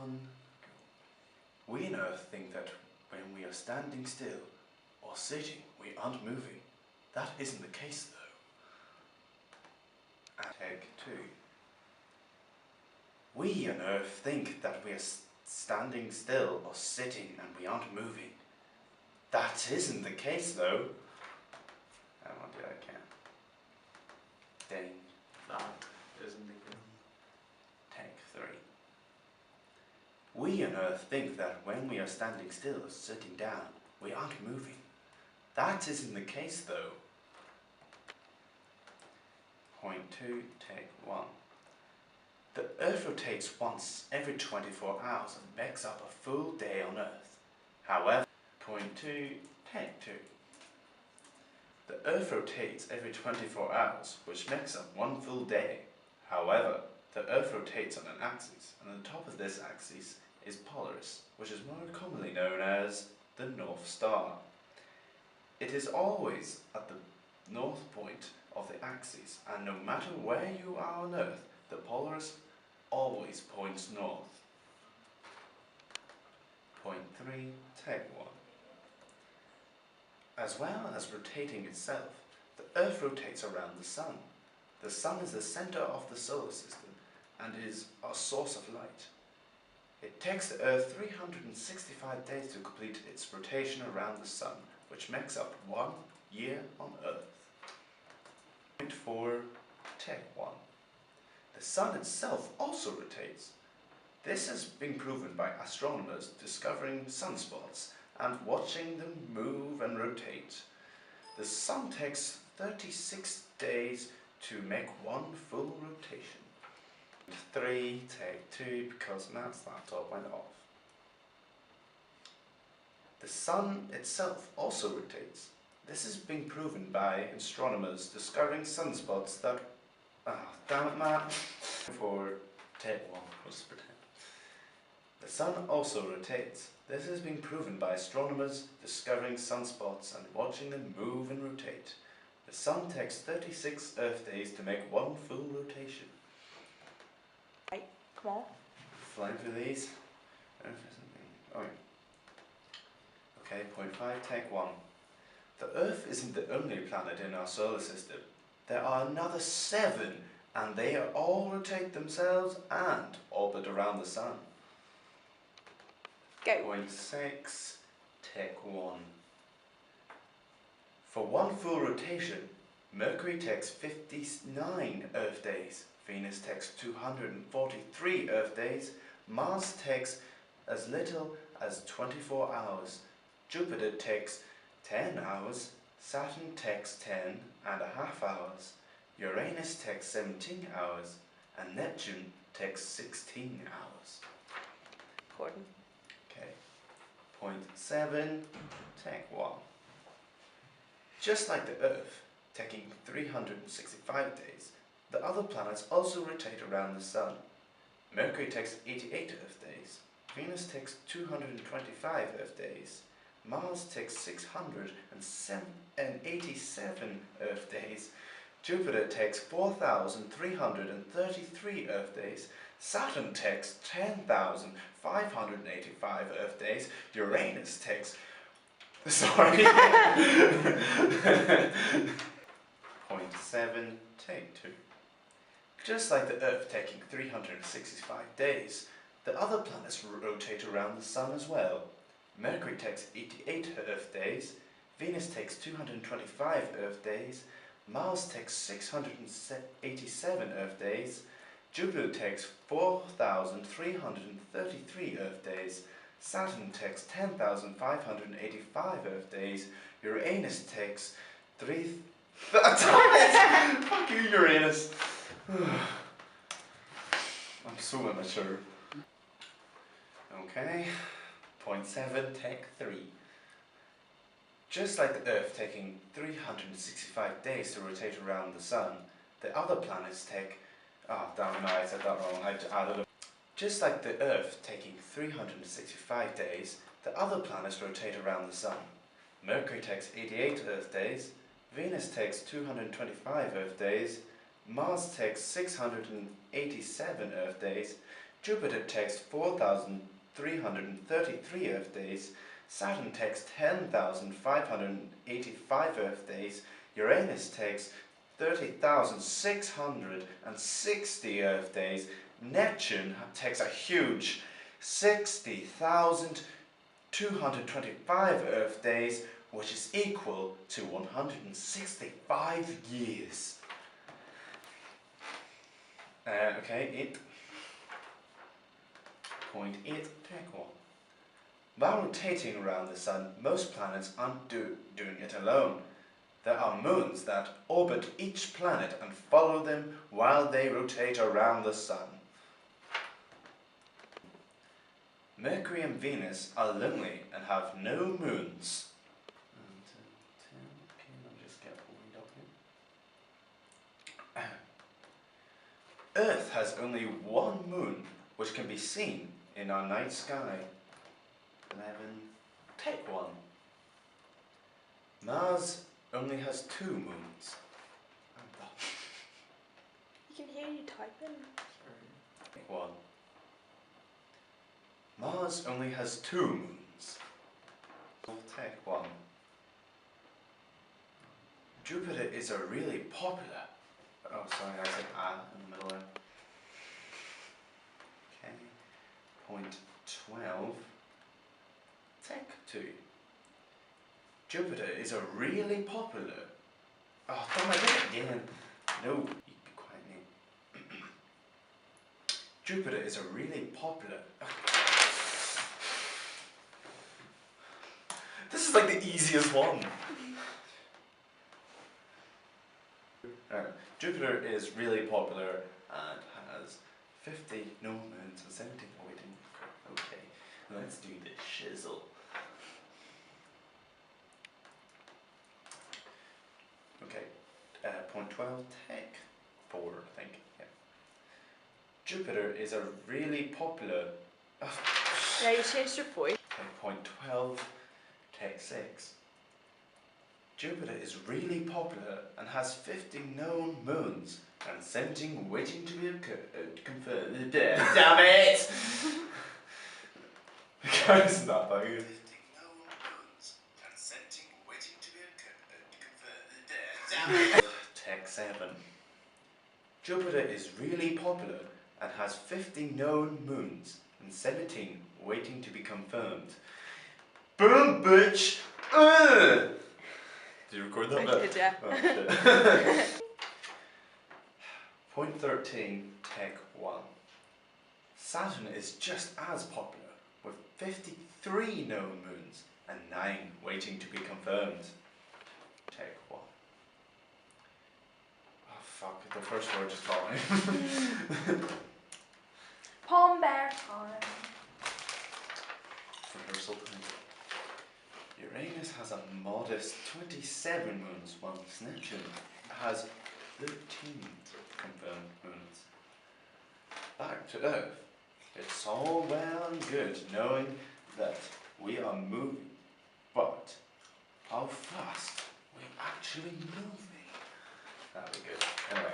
1. We on Earth think that when we are standing still or sitting, we aren't moving. That isn't the case though. And take 2. We on Earth think that we are standing still or sitting and we aren't moving. That isn't the case though. And what did I can? Dang. That isn't the case. Take 3. We on Earth think that when we are standing still or sitting down, we aren't moving. That isn't the case though. Point 2, take 1. The Earth rotates once every 24 hours and makes up a full day on Earth. However, point 2, take 2. The Earth rotates every 24 hours, which makes up one full day. However, the Earth rotates on an axis, and on the top of this axis is Polaris, which is more commonly known as the North Star. It is always at the north point of the axis, and no matter where you are on Earth, the Polaris always points north. Point 3, take 1. As well as rotating itself, the Earth rotates around the Sun. The Sun is the center of the solar system and is our source of light. It takes the Earth 365 days to complete its rotation around the Sun, which makes up 1 year on Earth. Point 4, take 1. The Sun itself also rotates. This has been proven by astronomers discovering sunspots and watching them move and rotate. The Sun takes 36 days to make 1 full rotation. 3, take 2, because Matt's laptop went off. The Sun itself also rotates. This has been proven by astronomers discovering sunspots that... damn it, Matt. 4, take 1, let's pretend. The Sun also rotates. This has been proven by astronomers discovering sunspots and watching them move and rotate. The Sun takes 36 Earth days to make 1 full rotation. Right, come on. Flying through these. Earth isn't being... Okay, point 5, take 1. The Earth isn't the only planet in our solar system. There are another 7, and they all rotate themselves and orbit around the Sun. Go. Point 6, take 1. For 1 full rotation, Mercury takes 59 Earth days, Venus takes 243 Earth days, Mars takes as little as 24 hours, Jupiter takes 10 hours, Saturn takes 10.5 hours, Uranus takes 17 hours, and Neptune takes 16 hours. Gordon. Okay. Point 7, take 1. Just like the Earth, taking 365 days, the other planets also rotate around the Sun. Mercury takes 88 Earth days, Venus takes 225 Earth days, Mars takes 687 Earth days, Jupiter takes 4,333 Earth days, Saturn takes 10,585 Earth days, Uranus takes... Sorry. Point 7, take 2. Just like the Earth taking 365 days, the other planets rotate around the Sun as well. Mercury takes 88 Earth days, Venus takes 225 Earth days, Mars takes 687 Earth days, Jupiter takes 4,333 Earth days, Saturn takes 10,585 Earth days, Uranus takes 3... Fuck you, Uranus! I'm so immature. Okay, point 7, take 3. Just like the Earth taking 365 days to rotate around the Sun, the other planets take... Oh, damn it, I said that wrong. I added a... Just like the Earth taking 365 days, the other planets rotate around the Sun. Mercury takes 88 Earth days, Venus takes 225 Earth days, Mars takes 687 Earth days, Jupiter takes 4,333 Earth days, Saturn takes 10,585 Earth days, Uranus takes 30,660 Earth days, Neptune takes a huge 60,225 Earth days, which is equal to 165 years. Okay, 8.8, take one. While rotating around the Sun, most planets aren't doing it alone. There are moons that orbit each planet and follow them while they rotate around the Sun. Mercury and Venus are lonely and have no moons. Earth has only one moon, which can be seen in our night sky. 11. Take one. Mars only has 2 moons. You can hear you typing. Take one. Mars only has 2 moons. Take one. Jupiter is a really popular. Oh, sorry, I said in the middle there. Okay. Point 12. Take 2. Jupiter is a really popular. Oh, damn, I did it again. No, you be quiet now. Jupiter is a really popular. This is like the easiest one. Jupiter is really popular and has 50 known moons and 17 orbiting. Okay, let's do the shizzle. Okay, point 12, take 4, I think. Yeah. Jupiter is a really popular. Yeah, you changed your voice. Okay, point 12, take 6. Jupiter is really popular and has 50 known moons and 17 waiting to be confirmed. Damn it! It's not that good. 50 known moons and 17 waiting to be confirmed. Damn it! Take 7. Jupiter is really popular and has 50 known moons and 17 waiting to be confirmed. Boom, bitch! Did you record that? I did, yeah. Oh, shit. Point 13, take 1. Saturn is just as popular, with 53 known moons and 9 waiting to be confirmed. Take 1. Oh fuck, the first word just got me. Palm bear time. Rehearsal time. Uranus has a modest 27 moons, while Neptune has 13 confirmed moons. Back to Earth. It's all well and good knowing that we are moving, but how fast are we actually moving? That'll be good. Anyway,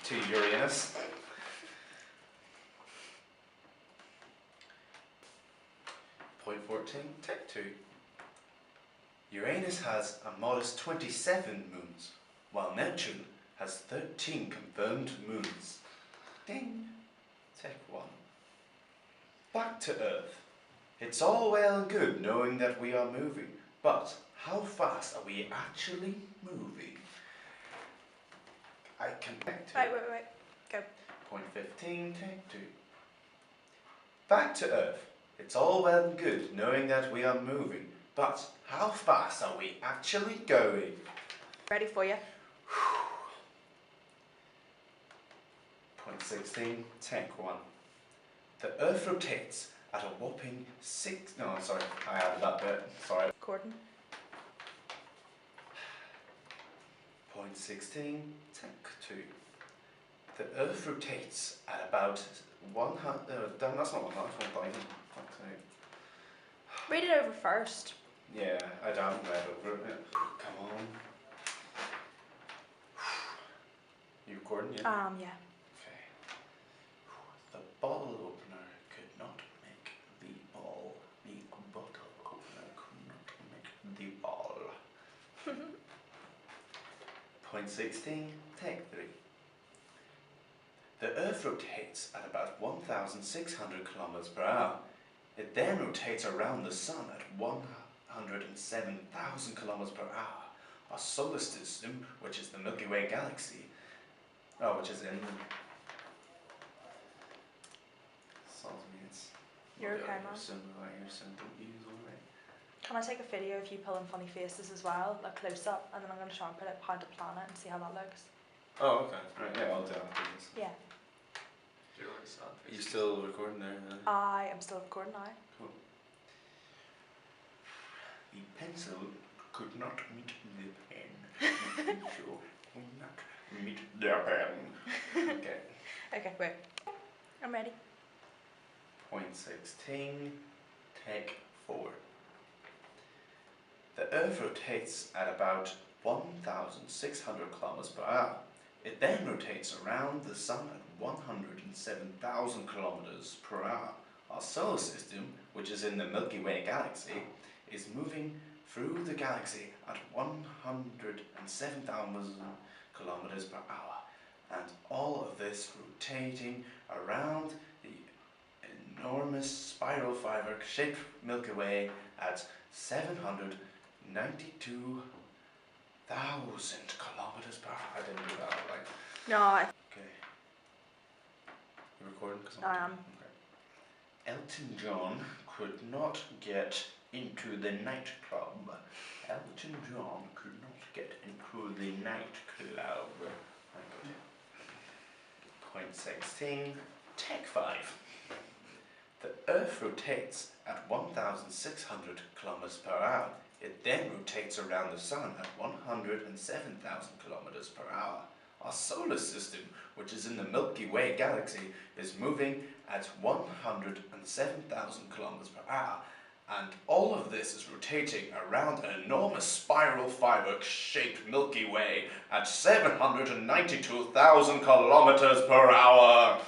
to Uranus. Point 14, take 2. Uranus has a modest 27 moons, while Neptune has 13 confirmed moons. Ding! Take 1. Back to Earth. It's all well and good knowing that we are moving, but how fast are we actually moving? I connect to. Wait. Go. Point 15, take 2. Back to Earth. It's all well and good knowing that we are moving, but how fast are we actually going? Ready for you. Point 16, take 1. The Earth rotates at a whopping 6. No, sorry, I added that bit. Sorry. Gordon. Point 16, take 2. The Earth rotates at about 100. Damn, that's not 100, that's 1,000. Fuck's sake. Read it over first. Yeah, I haven't read over it yet. Come on. You recording yet? Yeah. Okay. The bottle opener Point 16, take 3. The Earth rotates at about 1,600 kilometers per hour. It then rotates around the Sun at 107,000 kilometers per hour. Our solar system, which is the Milky Way galaxy, which is in centimeters. You're okay, man. Can I take a video of you pulling funny faces as well, like close up, and then I'm going to try and put it behind a planet and see how that looks. Oh, okay. Right, yeah, I'll do that. Yeah. Are you still recording there? I am still recording now. Cool. The pencil could not meet the pen. The pencil could not meet the pen. Okay. Okay, wait. I'm ready. Point 16, take 4. The Earth rotates at about 1,600 kilometers per hour. It then rotates around the Sun at 107,000 kilometers per hour. Our solar system, which is in the Milky Way galaxy, is moving through the galaxy at 107,000 kilometers per hour. And all of this rotating around the enormous spiral fiber-shaped Milky Way at 792,000 kilometers per hour. I didn't do that right. No, Okay. You recording? I am. Okay. Elton John could not get into the nightclub. Elton John could not get into the nightclub. Point 16, take 5. The Earth rotates at 1,600 kilometers per hour. It then rotates around the Sun at 107,000 kilometers per hour. Our solar system, which is in the Milky Way galaxy, is moving at 107,000 kilometers per hour. And all of this is rotating around an enormous spiral fiber-shaped Milky Way at 792,000 kilometers per hour.